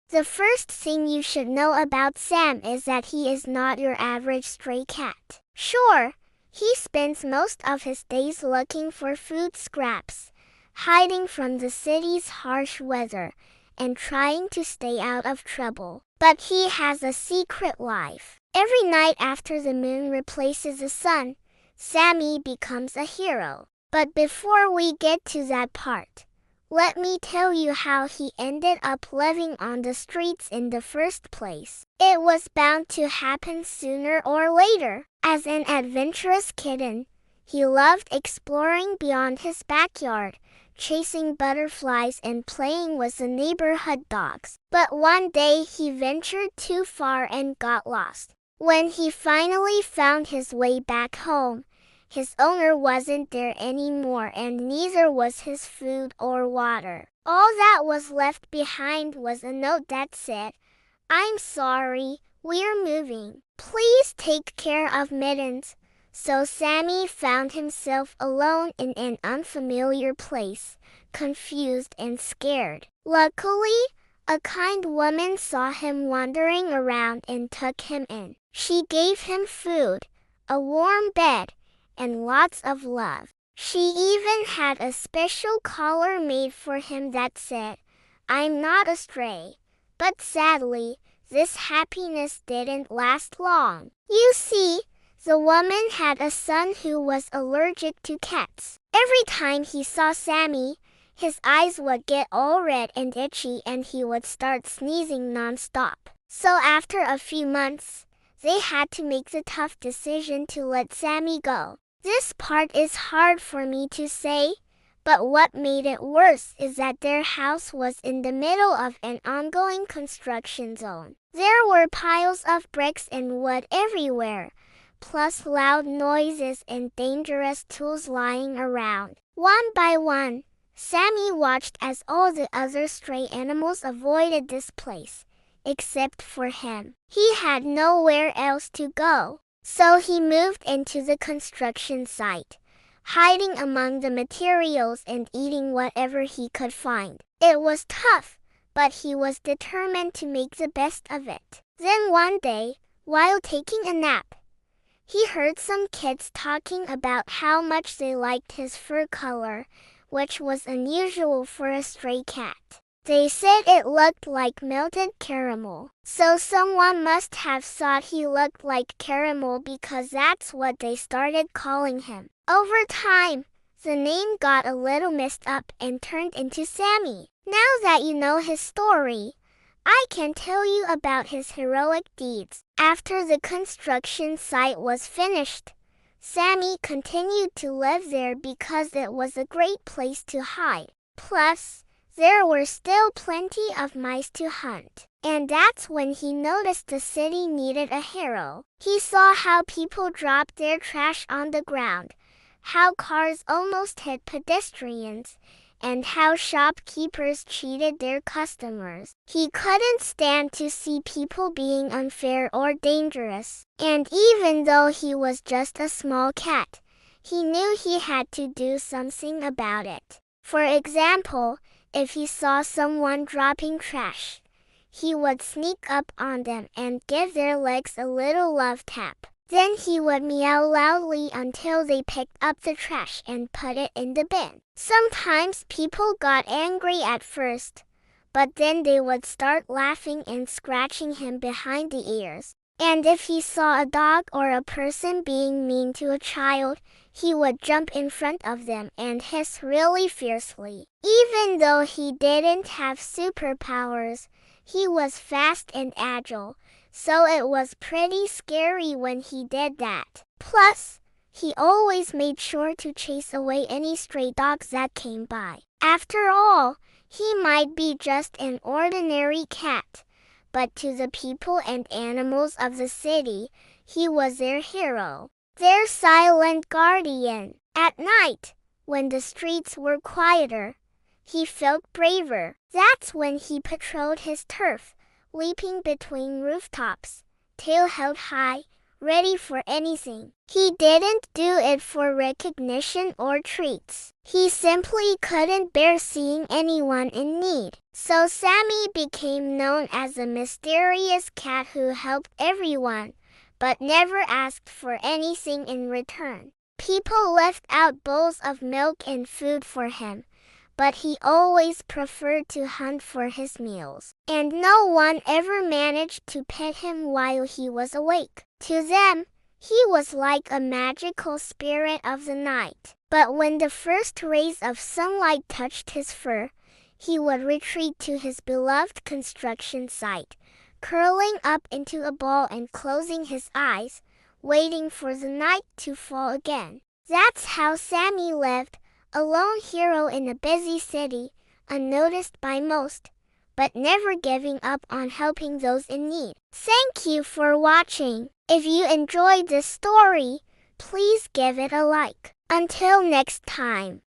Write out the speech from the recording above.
The first thing you should know about Sam is that he is not your average stray cat. Sure, he spends most of his days looking for food scraps, hiding from the city's harsh weather, and trying to stay out of trouble. But he has a secret life. Every night after the moon replaces the sun, Sammy becomes a hero. But before we get to that part, let me tell you how he ended up living on the streets in the first place. It was bound to happen sooner or later. As an adventurous kitten, he loved exploring beyond his backyard, chasing butterflies and playing with the neighborhood dogs. But one day he ventured too far and got lost. When he finally found his way back home, his owner wasn't there anymore, and neither was his food or water. All that was left behind was a note that said, "I'm sorry, we're moving. Please take care of Mittens." So Sammy found himself alone in an unfamiliar place, confused and scared. Luckily, a kind woman saw him wandering around and took him in. She gave him food, a warm bed, and lots of love. She even had a special collar made for him that said, "I'm not a stray." But sadly, this happiness didn't last long. You see, the woman had a son who was allergic to cats. Every time he saw Sammy, his eyes would get all red and itchy and he would start sneezing nonstop. So after a few months, they had to make the tough decision to let Sammy go. This part is hard for me to say, but what made it worse is that their house was in the middle of an ongoing construction zone. There were piles of bricks and wood everywhere, plus loud noises and dangerous tools lying around. One by one, Sammy watched as all the other stray animals avoided this place, except for him. He had nowhere else to go. So he moved into the construction site, hiding among the materials and eating whatever he could find. It was tough, but he was determined to make the best of it. Then one day, while taking a nap, he heard some kids talking about how much they liked his fur color, which was unusual for a stray cat. They said it looked like melted caramel. So someone must have thought he looked like caramel because that's what they started calling him. Over time, the name got a little messed up and turned into Sammy. Now that you know his story, I can tell you about his heroic deeds. After the construction site was finished, Sammy continued to live there because it was a great place to hide. Plus, there were still plenty of mice to hunt. And that's when he noticed the city needed a hero. He saw how people dropped their trash on the ground, how cars almost hit pedestrians, and how shopkeepers cheated their customers. He couldn't stand to see people being unfair or dangerous. And even though he was just a small cat, he knew he had to do something about it. For example, if he saw someone dropping trash, he would sneak up on them and give their legs a little love tap. Then he would meow loudly until they picked up the trash and put it in the bin. Sometimes people got angry at first, but then they would start laughing and scratching him behind the ears. And if he saw a dog or a person being mean to a child, he would jump in front of them and hiss really fiercely. Even though he didn't have superpowers, he was fast and agile, so it was pretty scary when he did that. Plus, he always made sure to chase away any stray dogs that came by. After all, he might be just an ordinary cat, but to the people and animals of the city, he was their hero, their silent guardian. At night, when the streets were quieter, he felt braver. That's when he patrolled his turf, leaping between rooftops, tail held high, ready for anything. He didn't do it for recognition or treats. He simply couldn't bear seeing anyone in need. So Sammy became known as a mysterious cat who helped everyone, but never asked for anything in return. People left out bowls of milk and food for him, but he always preferred to hunt for his meals. And no one ever managed to pet him while he was awake. To them, he was like a magical spirit of the night. But when the first rays of sunlight touched his fur, he would retreat to his beloved construction site, curling up into a ball and closing his eyes, waiting for the night to fall again. That's how Sammy lived, a lone hero in a busy city, unnoticed by most, but never giving up on helping those in need. Thank you for watching. If you enjoyed this story, please give it a like. Until next time.